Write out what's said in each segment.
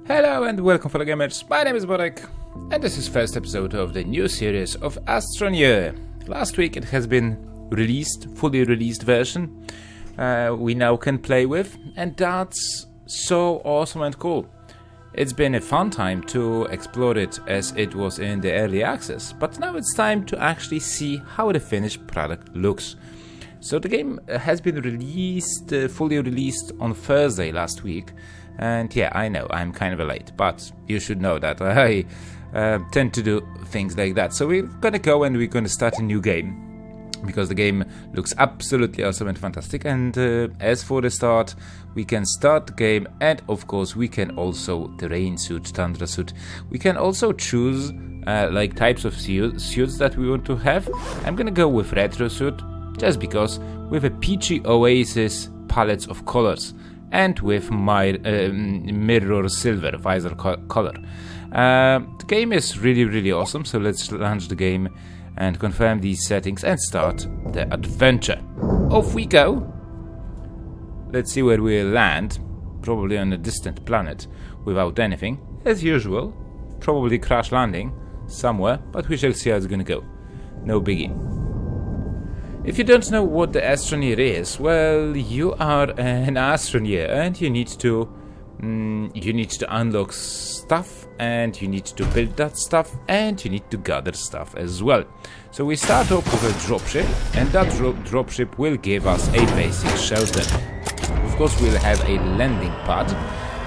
Hello and welcome fellow gamers, my name is Borek and this is first episode of the new series of Astroneer. Last week it has been released, fully released version we now can play with, and that's so awesome and cool. It's been a fun time to explore it as it was in the early access, but now it's time to actually see how the finished product looks. So the game has been released, fully released on Thursday last week. And yeah, I know, I'm kind of late, but you should know that I tend to do things like that. So we're gonna go and we're gonna start a new game, because the game looks absolutely awesome and fantastic. And as for the start, we can start the game, and of course we can also, terrain suit, tundra suit, we can also choose like types of suits that we want to have. I'm gonna go with retro suit, just because, with a peachy oasis palettes of colors, and with my mirror silver visor color. The game is really awesome, so let's launch the game and confirm these settings and start the adventure. Off we go! Let's see where we'll land, probably on a distant planet without anything, as usual, probably crash landing somewhere, but we shall see how it's gonna go. No biggie. If you don't know what the Astroneer is, well, you are an Astroneer and you need to unlock stuff, and you need to build that stuff, and you need to gather stuff as well. So we start off with a dropship, and that dropship will give us a basic shelter. Of course, we'll have a landing pad.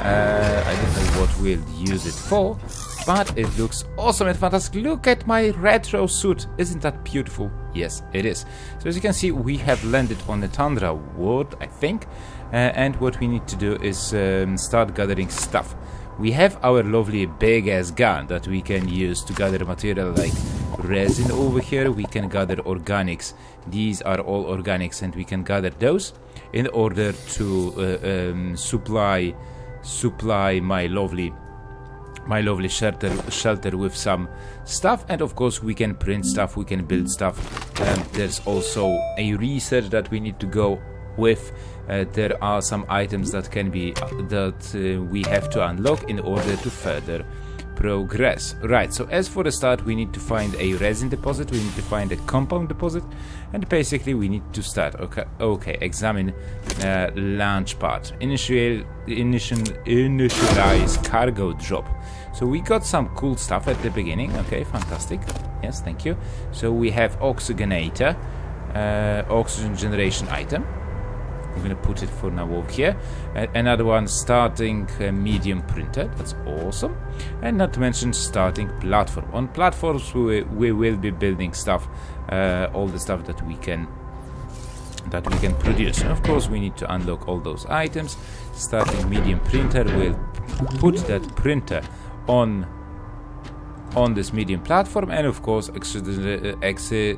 I don't know what we'll use it for, but it looks awesome and fantastic. Look at my retro suit. Isn't that beautiful? Yes, it is. So as you can see, we have landed on the tundra world, I think. And what we need to do is start gathering stuff. We have our lovely big-ass gun that we can use to gather material like resin over here. We can gather organics. These are all organics, and we can gather those in order to supply my lovely shelter with some stuff. And of course we can print stuff, we can build stuff. There's also a research that we need to go with. There are some items that can be we have to unlock in order to further progress. Right, so as for the start, we need to find a resin deposit, we need to find a compound deposit, and basically we need to start. Okay, examine launch pad. Initialize cargo drop. So we got some cool stuff at the beginning. Okay, fantastic. Yes, thank you. So we have oxygenator, oxygen generation item. I'm gonna put it for now over here. Another one, starting medium printer. That's awesome. And not to mention starting platform. On platforms we will be building stuff, all the stuff that we can produce. And of course we need to unlock all those items. Starting medium printer, we'll put that printer on this medium platform, and of course oxygenator.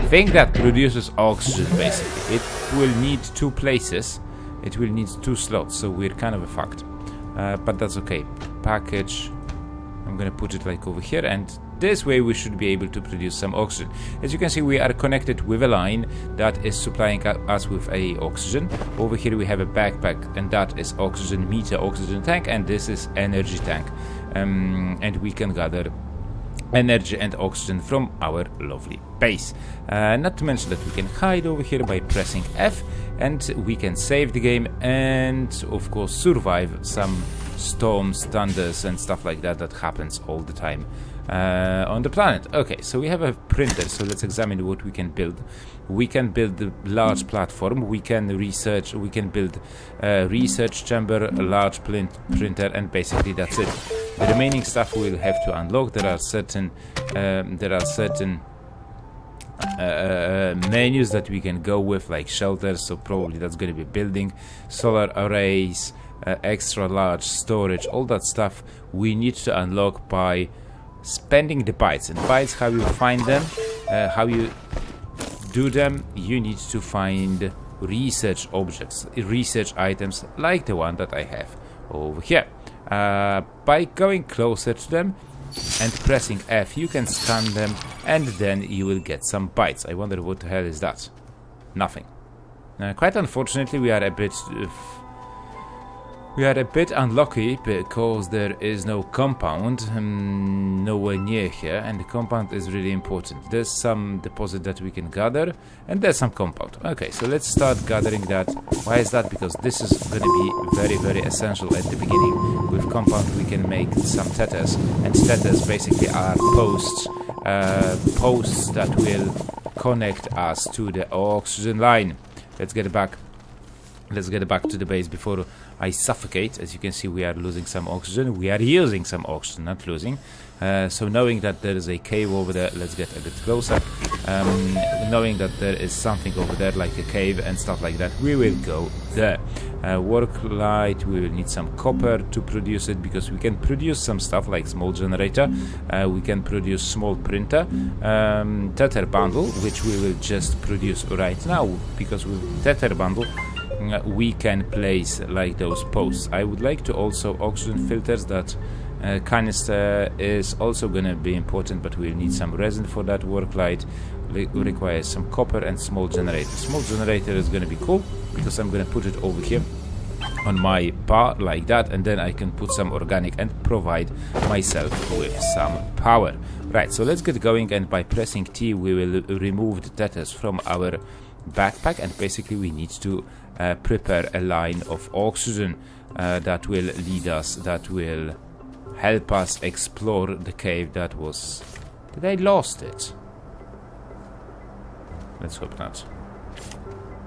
Thing that produces oxygen, basically. It will need two places, it will need two slots, so we're kind of fucked. But that's okay. Package, I'm gonna put it like over here, and this way we should be able to produce some oxygen. As you can see, we are connected with a line that is supplying us with a oxygen. Over here we have a backpack, and that is oxygen meter, oxygen tank, and this is energy tank. And we can gather energy and oxygen from our lovely base. Not to mention that we can hide over here by pressing F, and we can save the game and of course survive some storms, thunders and stuff like that happens all the time on the planet. Okay, so we have a printer, so let's examine what we can build. We can build a large platform, we can research, we can build a research chamber, a large printer, and basically that's it. The remaining stuff we'll have to unlock. There are certain menus that we can go with, like shelters, so probably that's going to be building, solar arrays, extra large storage, all that stuff we need to unlock by spending the bytes. And bytes, how you find them, how you do them, you need to find research objects, research items like the one that I have over here. By going closer to them and pressing F, you can scan them, and then you will get some bytes. I wonder what the hell is that? Nothing. Quite unfortunately, we are a bit We are a bit unlucky because there is no compound nowhere near here, and the compound is really important. There's some deposit that we can gather, and there's some compound. Okay, so let's start gathering that. Why is that? Because this is going to be very, very essential at the beginning. With compound we can make some tethers, and tethers basically are posts that will connect us to the oxygen line. Let's get back to the base before I suffocate. As you can see, we are losing some oxygen. We are using some oxygen, not losing. So knowing that there is a cave over there, let's get a bit closer. Knowing that there is something over there like a cave and stuff like that, we will go there. Work light, we will need some copper to produce it, because we can produce some stuff like small generator. We can produce small printer, tether bundle, which we will just produce right now, because with tether bundle we can place like those posts. I would like to also oxygen filters. That canister is also gonna be important, but we'll need some resin for that. Work light requires some copper and small generator. Small generator is gonna be cool because I'm gonna put it over here on my bar like that, and then I can put some organic and provide myself with some power. Right, so let's get going, and by pressing T we will remove the tethers from our backpack, and basically we need to prepare a line of oxygen that will lead us, that will help us explore the cave that was... Did I lost it? Let's hope not.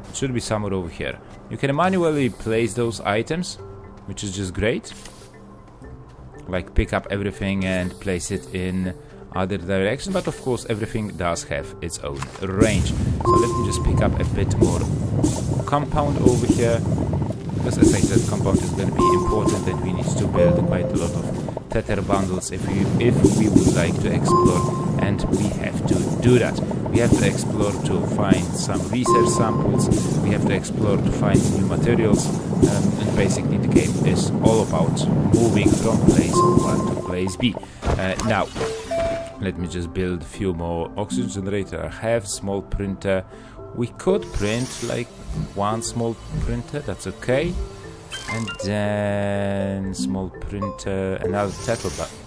It should be somewhere over here. You can manually place those items, which is just great. Like pick up everything and place it in other direction, but of course everything does have its own range. So let me just pick up a bit more compound over here, because as I said, compound is going to be important, and we need to build quite a lot of tether bundles if we would like to explore, and we have to do that. We have to explore to find some research samples, we have to explore to find new materials, and basically the game is all about moving from place 1 to place B. Now let me just build a few more oxygen generator. I have small printer. We could print like one small printer, that's okay. And then small printer, another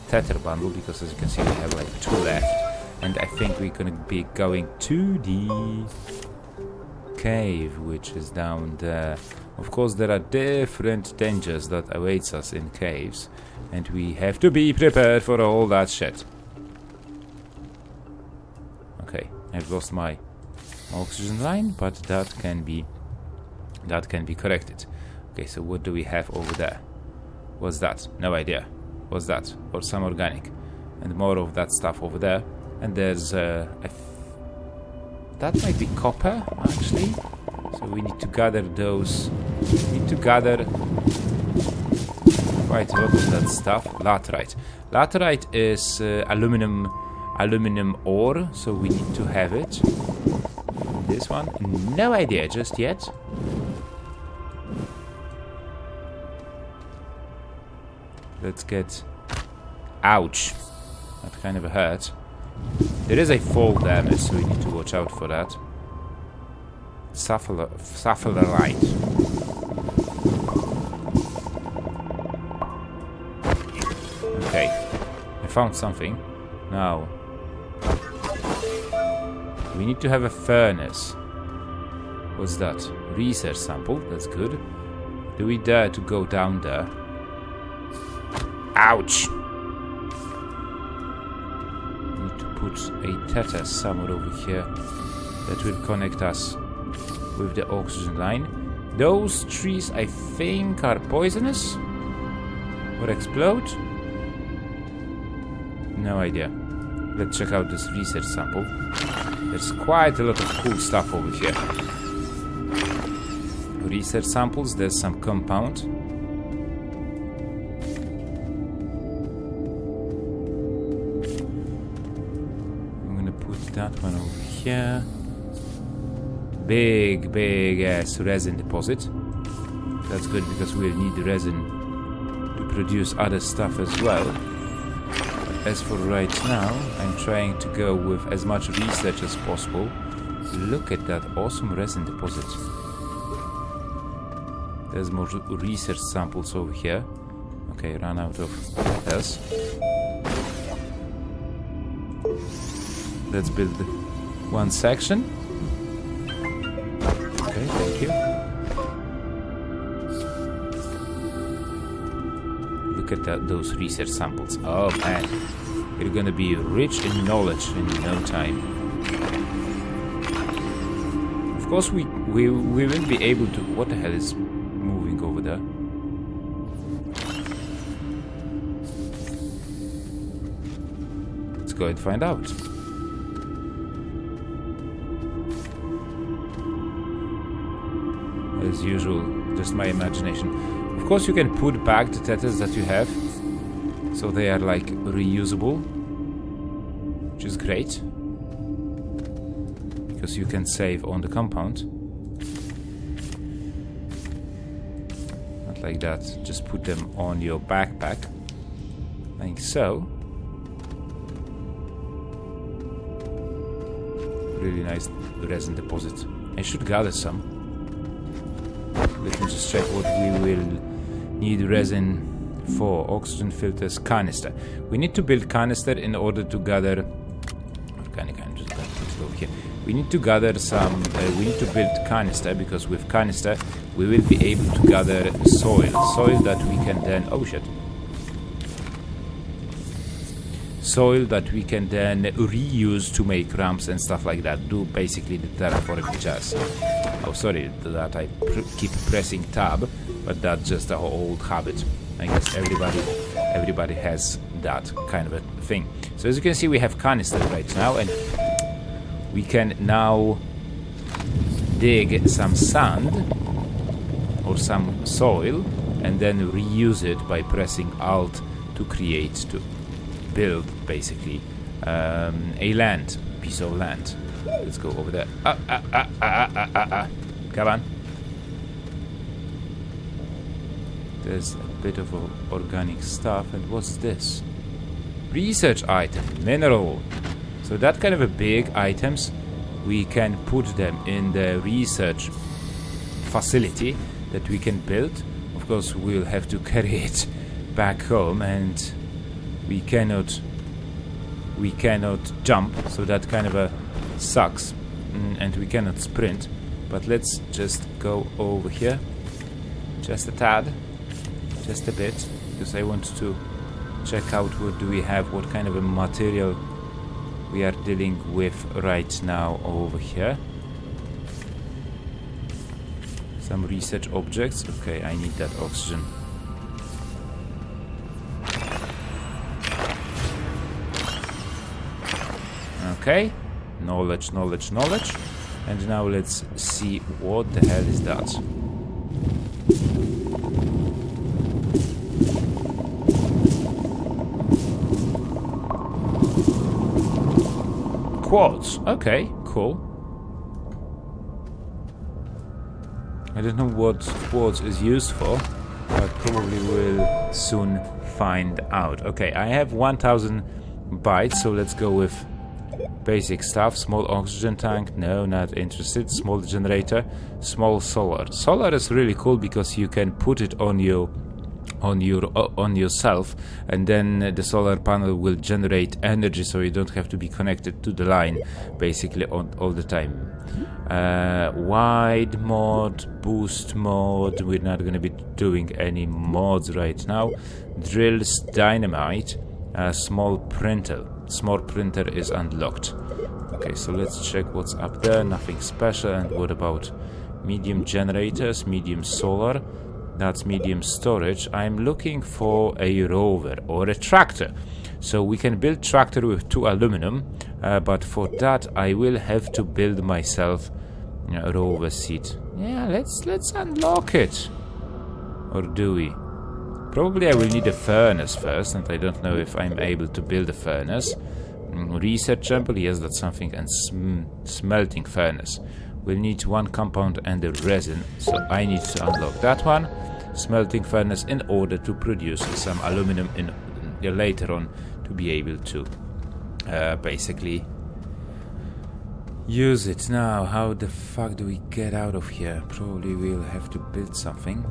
tether bundle, because as you can see we have like 2 left. And I think we're gonna be going to the cave, which is down there. Of course there are different dangers that awaits us in caves, and we have to be prepared for all that shit. Okay, I've lost my oxygen line, but that can be corrected. Okay, so what do we have over there? What's that? No idea. What's that? Or some organic, and more of that stuff over there. And there's that might be copper actually. So we need to gather those. We need to gather quite a lot of that stuff. Laterite. Laterite is aluminum ore, so we need to have it. This one, no idea just yet. Let's get... Ouch! That kind of hurt. There is a fall damage, so we need to watch out for that. Sapphirite. Okay, I found something. Now we need to have a furnace. What's that? Research sample, that's good. Do we dare to go down there? Ouch! We need to put a tether somewhere over here that will connect us with the oxygen line. Those trees I think are poisonous or explode. No idea. Let's check out this research sample. There's quite a lot of cool stuff over here. Research samples, there's some compound. I'm gonna put that one over here. Big ass resin deposit. That's good because we'll need the resin to produce other stuff as well. As for right now, I'm trying to go with as much research as possible. Look at that awesome resin deposit. There's more research samples over here. Okay, run out of letters. Let's build one section. Okay, thank you. Look at those research samples. Oh man, we're gonna be rich in knowledge in no time. Of course, we will be able to. What the hell is moving over there? Let's go and find out. As usual, just my imagination. Of course, you can put back the letters that you have, so they are like reusable, which is great because you can save on the compound. Not like that, just put them on your backpack, like so. Really nice resin deposit. I should gather some. Let me just check what we will need resin for. Oxygen filters, canister. We need to build canister in order to gather organic. I'm just going to put it over here. We need to gather some. We need to build canister because with canister we will be able to gather soil that we can then. Oh shit. Soil that we can then reuse to make ramps and stuff like that. Do basically the terraforming jazz. Oh, sorry that I keep pressing tab, but that's just an old habit. I guess everybody has that kind of a thing. So as you can see, we have canister right now, and we can now dig some sand or some soil and then reuse it by pressing Alt to build basically a piece of land. Let's go over there. Come on. There's a bit of organic stuff. And what's this? Research item, mineral. So that kind of a big items, we can put them in the research facility that we can build. Of course, we'll have to carry it back home, and we cannot jump, so that kind of sucks, and we cannot sprint. But let's just go over here just a tad, just a bit, because I want to check out what do we have, what kind of a material we are dealing with right now over here. Some research objects. Okay, I need that oxygen. Okay, knowledge. And now let's see what the hell is that. Quartz. Okay, cool. I don't know what quartz is used for, but probably will soon find out. Okay, I have 1000 bytes, so let's go with basic stuff. Small oxygen tank, no, not interested. Small generator, small solar. Solar is really cool because you can put it on yourself, and then the solar panel will generate energy, so you don't have to be connected to the line basically all the time. Wide mod, boost mod. We're not going to be doing any mods right now. Drills, dynamite, small printer. Small printer is unlocked. Okay, so let's check what's up there. Nothing special. And what about medium generators, medium solar? That's medium storage. I'm looking for a rover or a tractor. So we can build tractor with 2 aluminum, but for that I will have to build myself a rover seat. Yeah, let's unlock it. Or do we? Probably I will need a furnace first, and I don't know if I'm able to build a furnace. Research chamber, yes, that's something. And smelting furnace. We'll need 1 compound and a resin, so I need to unlock that one. Smelting furnace in order to produce some aluminum later on to be able to basically use it. Now, how the fuck do we get out of here? Probably we'll have to build something.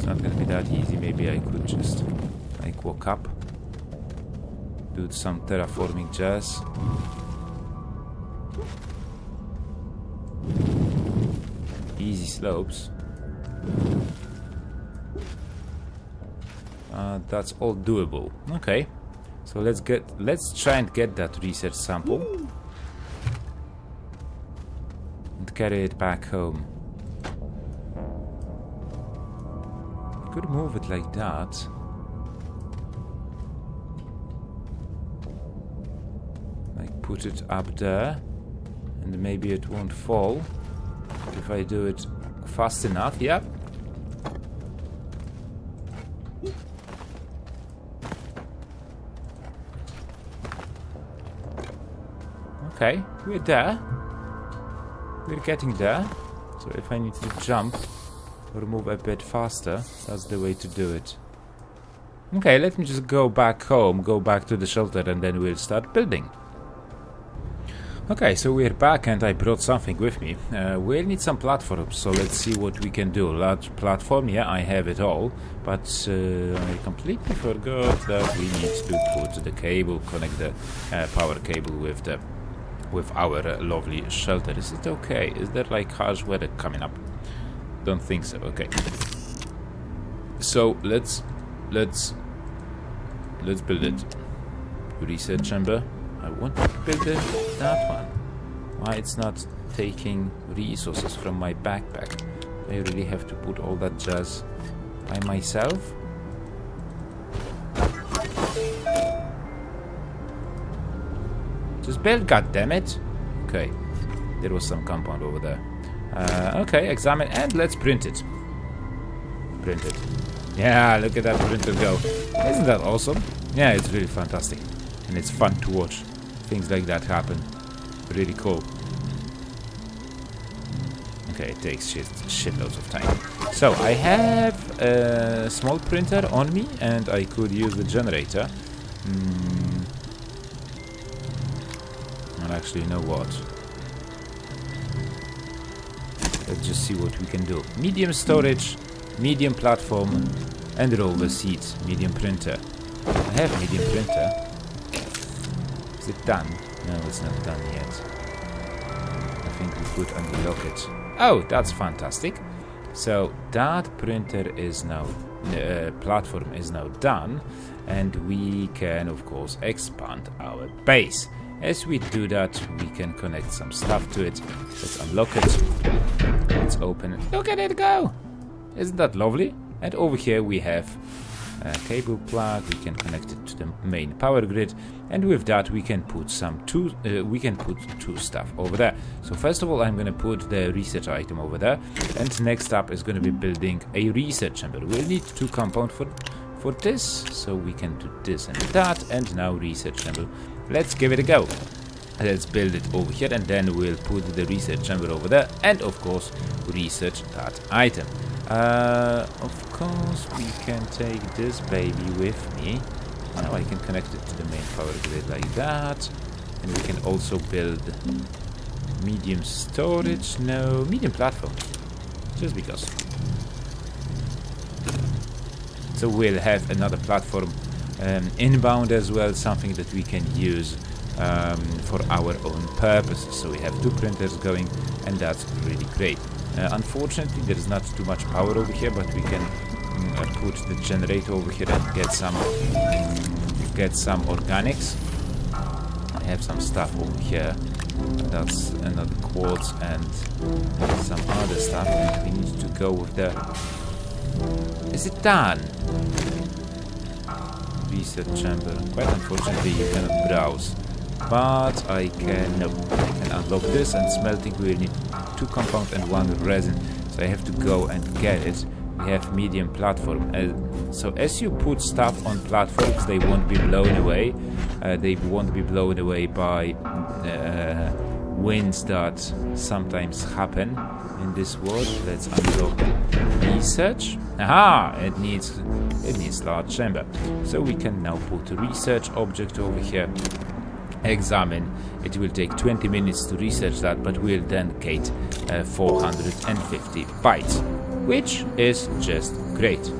not gonna be that easy. Maybe I could just like walk up, do some terraforming jazz. Easy slopes. That's all doable. Okay, so let's try and get that research sample and carry it back home. I could move it like that. Like put it up there, and maybe it won't fall if I do it fast enough. Yep. Okay, we're there. We're getting there. So if I need to jump or move a bit faster, that's the way to do it. Okay, let me just go back home, go back to the shelter, and then we'll start building. Okay, so we're back and I brought something with me. We'll need some platforms, so let's see what we can do. Large platform, yeah, I have it all, but I completely forgot that we need to put the cable, connect the power cable with our lovely shelter. Is it okay? Is there like harsh weather coming up? Don't think so. Okay. So let's build it. Research chamber. I want to build that one. Why it's not taking resources from my backpack? I really have to put all that jazz by myself. Just build, goddammit. Okay, there was some compound over there. Okay, examine and let's print it. Print it. Yeah, look at that printer go. Isn't that awesome? Yeah, it's really fantastic. And it's fun to watch things like that happen. Really cool. Okay, it takes shitloads of time. So I have a small printer on me and I could use the generator. Well, actually, you know what? Let's just see what we can do. Medium storage, medium platform, and rover seats. Medium printer. I have medium printer. Is it done? No, it's not done yet. I think we could unlock it. Oh, that's fantastic. So that printer is now, platform is now done, and we can of course expand our base. As we do that, we can connect some stuff to it. Let's unlock it. Let's open it. Look at it go! Isn't that lovely? And over here we have a cable plug. We can connect it to the main power grid, and with that we can put two stuff over there. So first of all, I'm going to put the research item over there, and next up is going to be building a research chamber. We'll need 2 compound for this, so we can do this and that, and now research chamber. Let's give it a go. Let's build it over here, and then we'll put the research chamber over there, and of course research that item. Of course we can take this baby with me. Now I can connect it to the main power grid like that, and we can also build medium storage, no, medium platform, just because. So we'll have another platform inbound as well, something that we can use for our own purposes. So we have 2 printers going, and that's really great. Unfortunately, there is not too much power over here, but we can put the generator over here and get some organics. I have some stuff over here. That's another quartz and some other stuff, and we need to go with the... Is it done? Research chamber. Quite unfortunately, you cannot browse. But I can unlock this, and smelting we will need 2 compound and 1 resin. So I have to go and get it. We have medium platform. So as you put stuff on platforms, they won't be blown away. They won't be blown away by winds that sometimes happen in this world. Let's unlock research. Aha! It needs large chamber. So we can now put a research object over here. Examine. It will take 20 minutes to research that, but we'll then get 450 bytes. which is just great.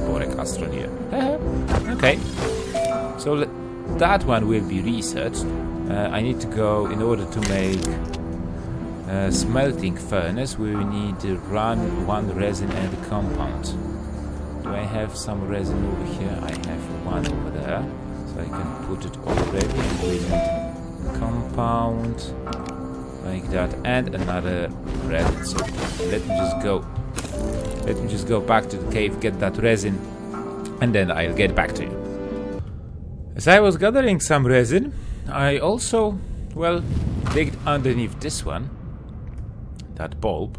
Borek Astroneer. Okay, so that one will be researched. I need to go, in order to make a smelting furnace, we will need to run one resin and a compound. Do I have some resin over here? I have one over there, so I can put it already. And we need compound like that, and another resin. So let me just go back to the cave, get that resin, and then I'll get back to you. As I was gathering some resin, I also, well, digged underneath this one, that bulb,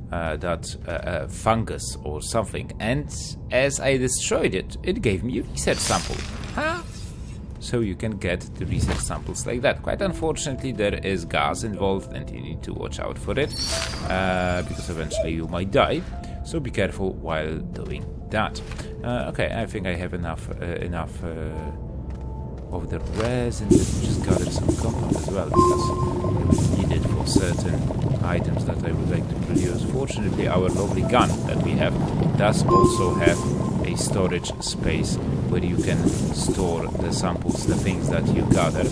that fungus or something, and as I destroyed it, it gave me a research sample. So you can get the research samples like that. Quite unfortunately, there is gas involved and you need to watch out for it, because eventually you might die. So be careful while doing that. Okay, I think I have enough of the resin. Let me just gather some compound as well, because I will need it for certain items that I would like to produce. Fortunately, our lovely gun that we have does also have a storage space where you can store the samples, the things that you gather.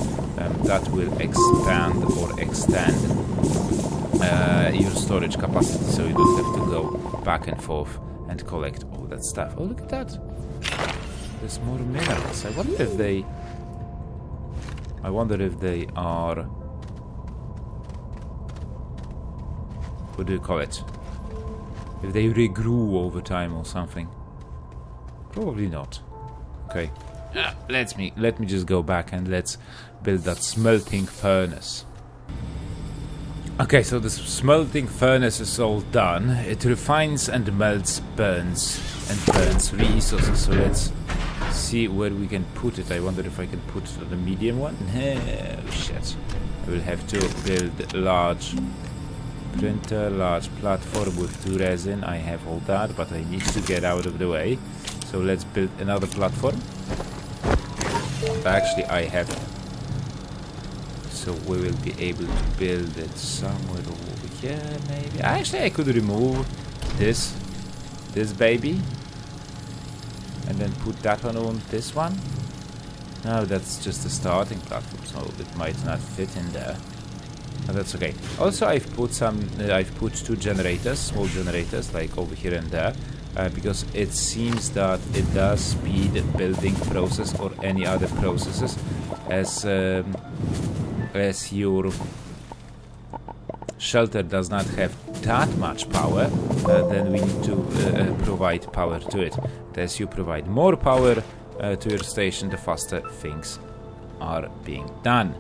That will expand or extend your storage capacity, so you don't have to go back and forth and collect all that stuff. Oh, look at that! There's more minerals. I wonder if they are... What do you call it? If they regrew over time or something. Probably not. Okay. Let me just go back and let's build that smelting furnace. Okay, so the smelting furnace is all done. It refines and melts, burns resources. So let's see where we can put it. I wonder if I can put it on the medium one. Oh shit. I will have to build a large printer, large platform with 2 resin. I have all that, but I need to get out of the way. So let's build another platform. Actually, I have... So we will be able to build it somewhere over here, maybe. Actually, I could remove this baby, and then put that one on this one. No, that's just a starting platform, so it might not fit in there. But that's okay. Also, I've put 2 generators, small generators, like over here and there, because it seems that it does speed the building process or any other processes as your shelter does not have that much power, then we need to provide power to it. And as you provide more power to your station, the faster things are being done.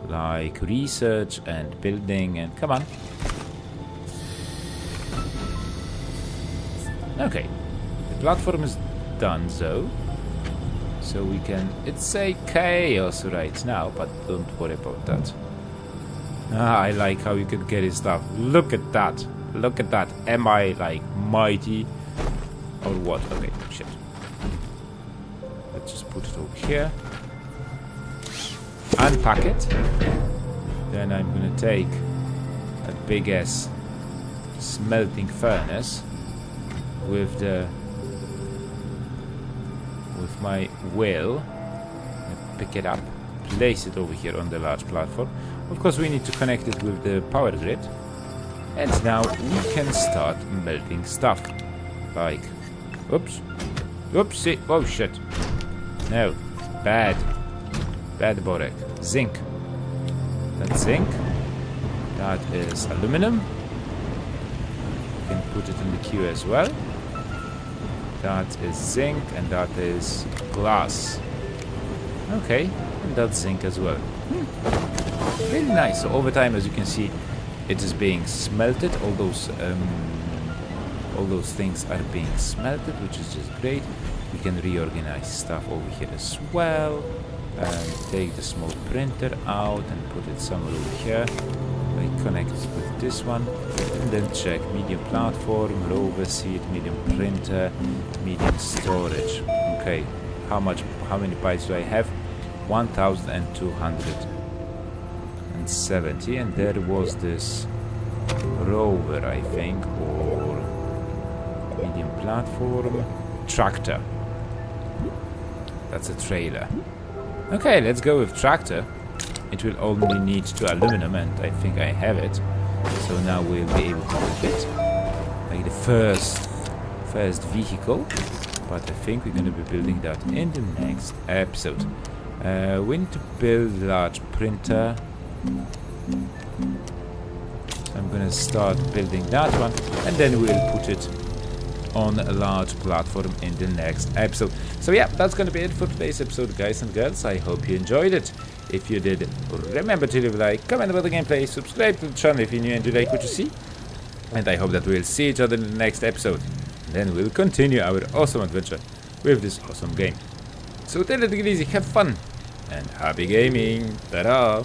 Like research and building and... Come on. Okay. The platform is done though. So we can... It's a chaos right now, but don't worry about that. I like how you can carry stuff. Look at that. Look at that. Am I like mighty? Or what? Okay, shit. Let's just put it over here. Unpack it. Then I'm gonna take a big ass smelting furnace with my wheel, pick it up, place it over here on the large platform. Of course, we need to connect it with the power grid, and now we can start melting stuff. Like, oops, oopsie, oh shit, no, bad Borek. Zinc. That's zinc. That is aluminum. You can put it in the queue as well. That is zinc, and that is glass. Okay, and that's zinc as well. Really nice. So over time, as you can see, it is being smelted. All those things are being smelted, which is just great. We can reorganize stuff over here as well. Take the small printer out and put it somewhere over here. I connect it with this one, and then check medium platform, rover seat, medium printer, medium storage. Okay, how many bytes do I have? 1270, and there was this rover, I think, or medium platform. Tractor. That's a trailer. Okay, let's go with tractor. It will only need 2 aluminum, and I think I have it. So now we'll be able to build it. Like the first vehicle. But I think we're going to be building that in the next episode. We need to build a large printer. I'm going to start building that one, and then we'll put it on a large platform in the next episode. So yeah, that's going to be it for today's episode, guys and girls. I hope you enjoyed it. If you did, remember to leave a like, comment about the gameplay, subscribe to the channel if you're new and you like what you see. And I hope that we'll see each other in the next episode. Then we'll continue our awesome adventure with this awesome game. So take it easy, have fun, and happy gaming. Ta-da!